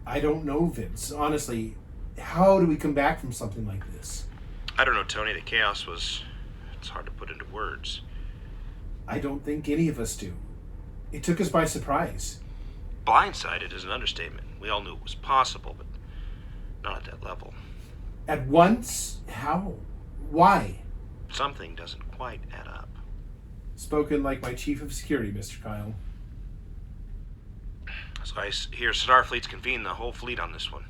I don't know, Vince. Honestly, how do we come back from something like this? I don't know, Tony. The chaos was. It's hard to put into words. I don't think any of us do. It took us by surprise. Blindsided is an understatement. We all knew it was possible, but not at that level. At once? How? Why? Something doesn't quite add up. Spoken like my chief of security, Mr. Kyle. So I hear Starfleet's convened the whole fleet on this one.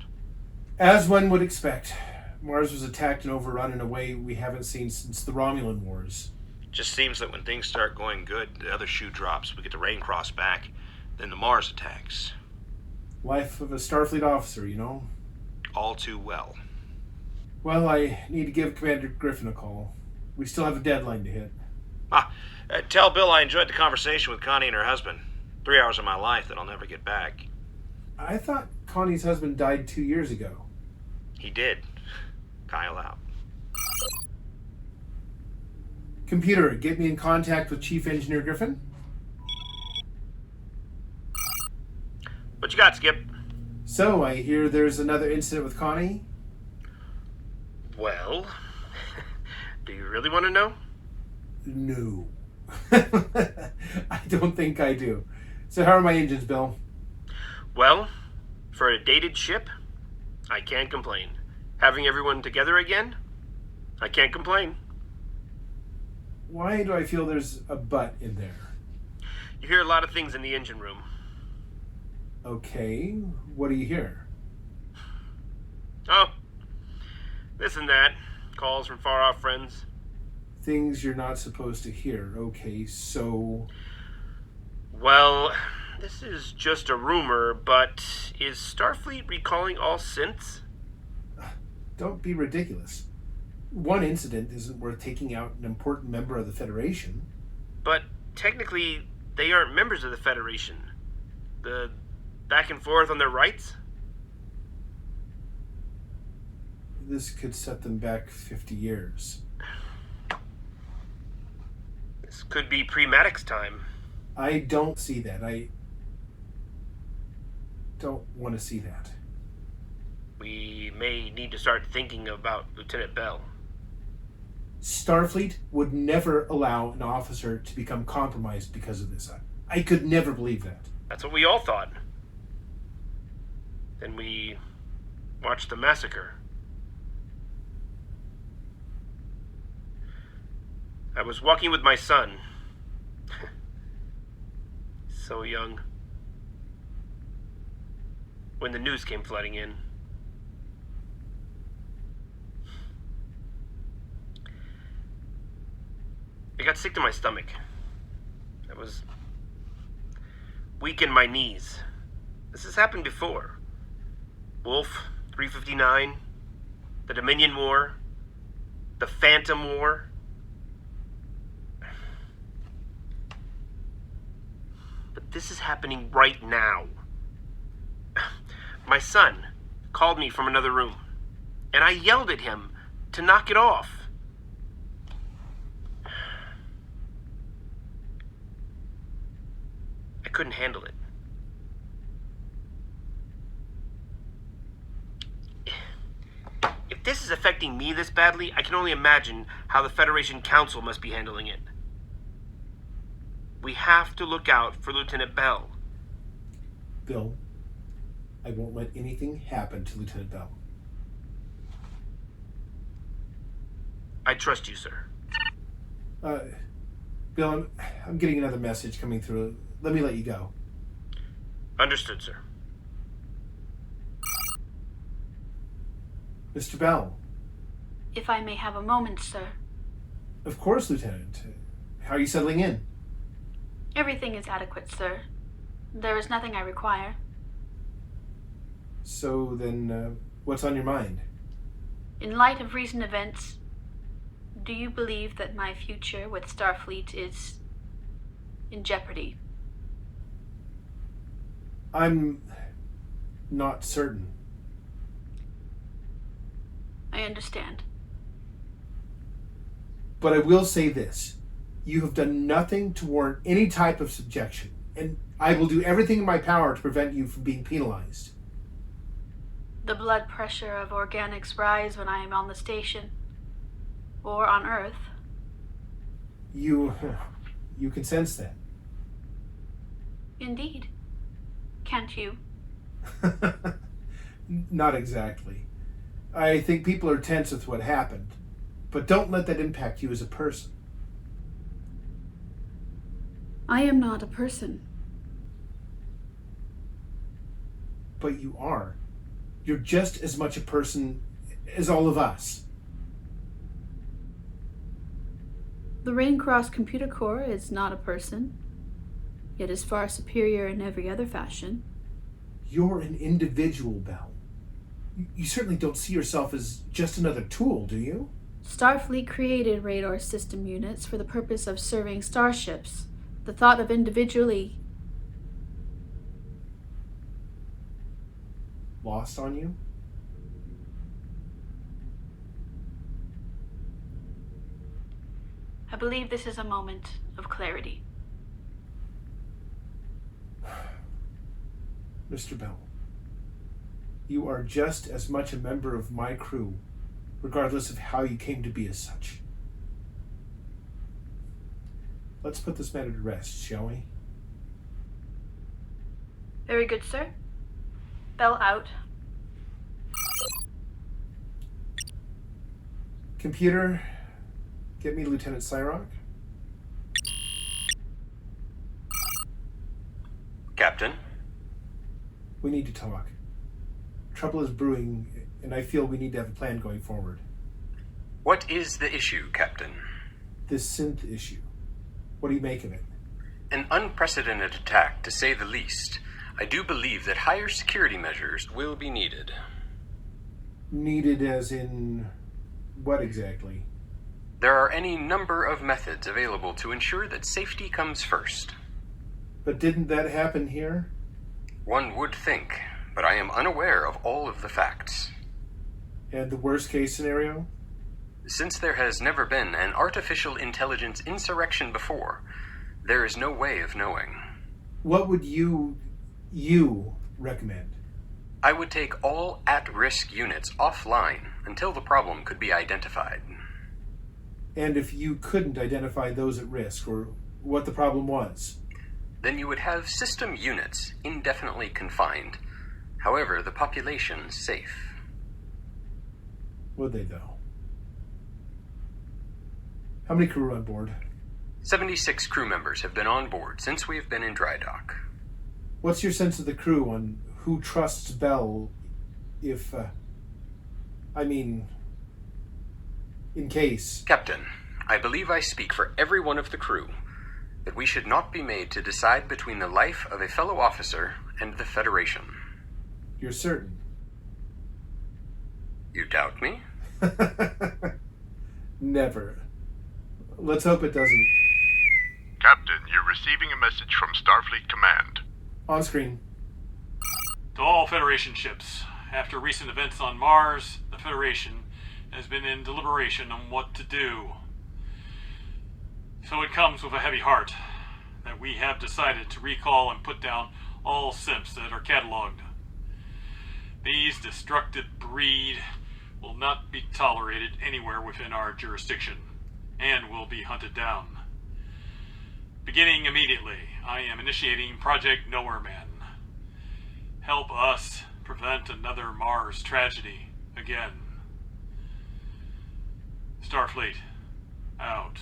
As one would expect, Mars was attacked and overrun in a way we haven't seen since the Romulan Wars. Just seems that when things start going good, the other shoe drops. We get the Raincross back, then the Mars attacks. Life of a Starfleet officer, you know? All too well. Well, I need to give Commander Griffin a call. We still have a deadline to hit. Tell Bill I enjoyed the conversation with Connie and her husband. 3 hours of my life that I'll never get back. I thought Connie's husband died 2 years ago. He did. Kyle out. Computer, get me in contact with Chief Engineer Griffin. What you got, Skip? So, I hear there's another incident with Connie? Well, do you really want to know? No. I don't think I do. So how are my engines, Bill? Well, for a dated ship, I can't complain. Having everyone together again, I can't complain. Why do I feel there's a but in there? You hear a lot of things in the engine room. Okay, what do you hear? Oh, this and that. Calls from far-off friends. Things you're not supposed to hear. Okay, so... Well, this is just a rumor, but is Starfleet recalling all synths? Don't be ridiculous. One incident isn't worth taking out an important member of the Federation. But technically, they aren't members of the Federation. The back and forth on their rights? This could set them back 50 years. This could be pre-Maddox time. I don't see that. I don't want to see that. We may need to start thinking about Lieutenant Bell. Starfleet would never allow an officer to become compromised because of this. I could never believe that. That's what we all thought. Then we watched the massacre. I was walking with my son. So young. When the news came flooding in. I got sick to my stomach. I was weak in my knees. This has happened before. Wolf, 359, the Dominion War, the Phantom War. But this is happening right now. My son called me from another room, and I yelled at him to knock it off. I couldn't handle it. If this is affecting me this badly, I can only imagine how the Federation Council must be handling it. We have to look out for Lieutenant Bell. Bill, I won't let anything happen to Lieutenant Bell. I trust you, sir. Bill, I'm getting another message coming through. Let me let you go. Understood, sir. Mr. Bell. If I may have a moment, sir. Of course, Lieutenant. How are you settling in? Everything is adequate, sir. There is nothing I require. So then, what's on your mind? In light of recent events, do you believe that my future with Starfleet is in jeopardy? I'm not certain. I understand. But I will say this. You have done nothing to warrant any type of subjection, and I will do everything in my power to prevent you from being penalized. The blood pressure of organics rise when I am on the station. Or on Earth. You can sense that. Indeed. Can't you? Not exactly. I think people are tense with what happened, but don't let that impact you as a person. I am not a person. But you are. You're just as much a person as all of us. The Raincross computer core is not a person, yet is far superior in every other fashion. You're an individual, Bell. You certainly don't see yourself as just another tool, do you? Starfleet created radar system units for the purpose of serving starships. The thought of individually... Lost on you? I believe this is a moment of clarity. Mr. Bell, you are just as much a member of my crew, regardless of how you came to be as such. Let's put this matter to rest, shall we? Very good, sir. Bell out. Computer, get me Lieutenant Cyrock. Captain? We need to talk. Trouble is brewing, and I feel we need to have a plan going forward. What is the issue, Captain? This synth issue. What do you make of it? An unprecedented attack, to say the least. I do believe that higher security measures will be needed. Needed as in what exactly? There are any number of methods available to ensure that safety comes first. But didn't that happen here? One would think, but I am unaware of all of the facts. And the worst case scenario? Since there has never been an artificial intelligence insurrection before, there is no way of knowing. What would you recommend? I would take all at-risk units offline until the problem could be identified. And if you couldn't identify those at risk, or what the problem was? Then you would have system units indefinitely confined. However, the population safe. Would they, though? How many crew are on board? 76 crew members have been on board since we have been in dry dock. What's your sense of the crew on who trusts Bell if, in case? Captain, I believe I speak for every one of the crew that we should not be made to decide between the life of a fellow officer and the Federation. You're certain? You doubt me? Never. Let's hope it doesn't. Captain, you're receiving a message from Starfleet Command. On screen. To all Federation ships, after recent events on Mars, the Federation has been in deliberation on what to do. So it comes with a heavy heart that we have decided to recall and put down all SIMPs that are cataloged. These destructive breed will not be tolerated anywhere within our jurisdiction, and will be hunted down. Beginning immediately, I am initiating Project Nowhere Man. Help us prevent another Mars tragedy again. Starfleet, out.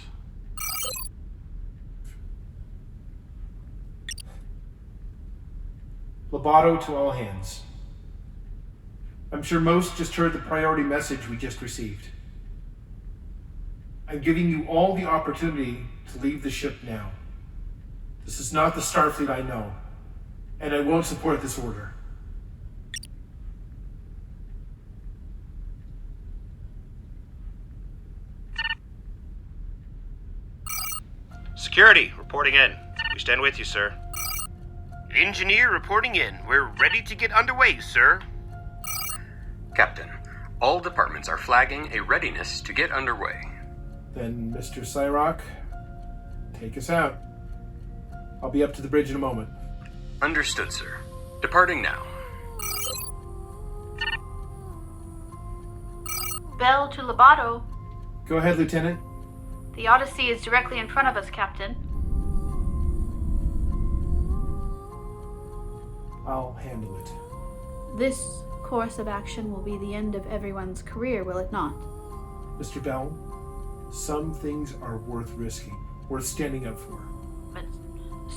Lobato to all hands. I'm sure most just heard the priority message we just received. I'm giving you all the opportunity to leave the ship now. This is not the Starfleet I know, and I won't support this order. Security, reporting in. We stand with you, sir. Engineer reporting in. We're ready to get underway, sir. Captain, all departments are flagging a readiness to get underway. Then, Mr. Cyrock, take us out. I'll be up to the bridge in a moment. Understood, sir. Departing now. Bell to Lobato. Go ahead, Lieutenant. The Odyssey is directly in front of us, Captain. I'll handle it. This course of action will be the end of everyone's career, will it not? Mr. Bell, some things are worth risking, worth standing up for. But,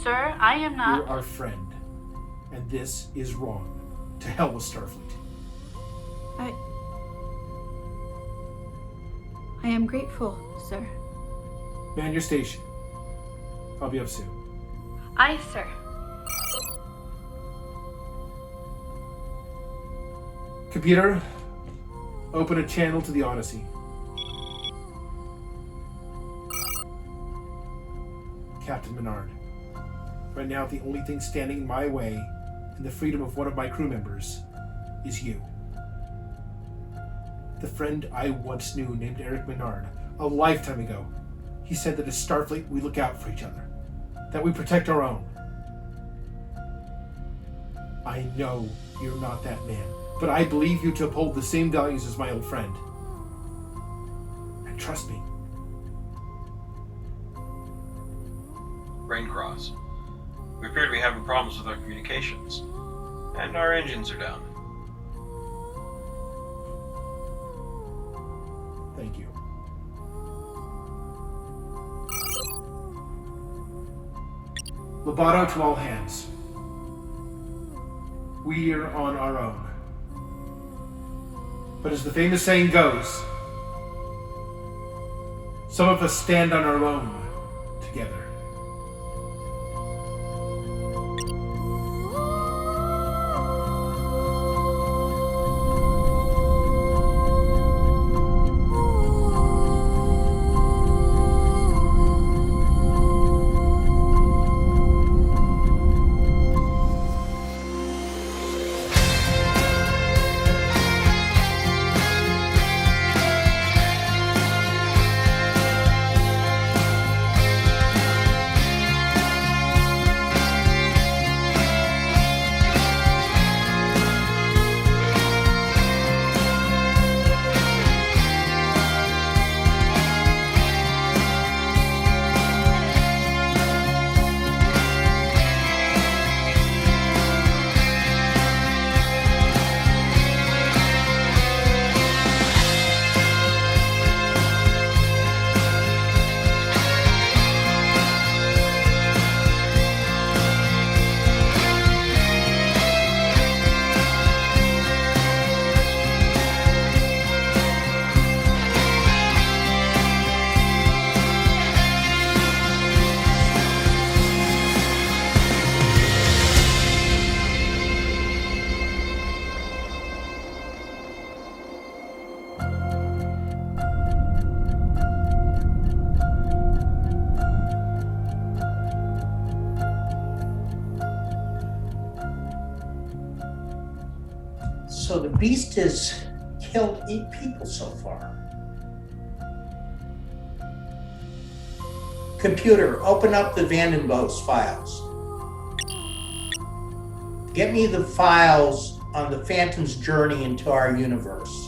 sir, I am not. You're our friend, and this is wrong. To hell with Starfleet. I am grateful, sir. Man your station. I'll be up soon. Aye, sir. Computer, open a channel to the Odyssey. Captain Menard. Right now, the only thing standing in my way and the freedom of one of my crew members is you. The friend I once knew named Eric Menard, a lifetime ago, he said that as Starfleet we look out for each other, that we protect our own. I know you're not that man, but I believe you to uphold the same values as my old friend. And trust me. Raincross. We appear to be having problems with our communications, and our engines are down. Thank you. Lobato to all hands. We are on our own. But as the famous saying goes, some of us stand on our own together. So the beast has killed 8 people so far. Computer, open up the Vandenbos files. Get me the files on the Phantom's journey into our universe.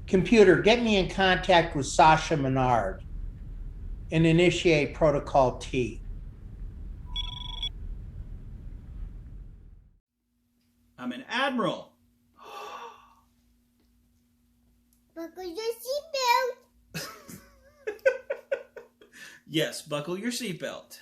Computer, get me in contact with Sasha Menard and initiate Protocol T. I'm an admiral. Buckle your seatbelt. Yes, buckle your seatbelt.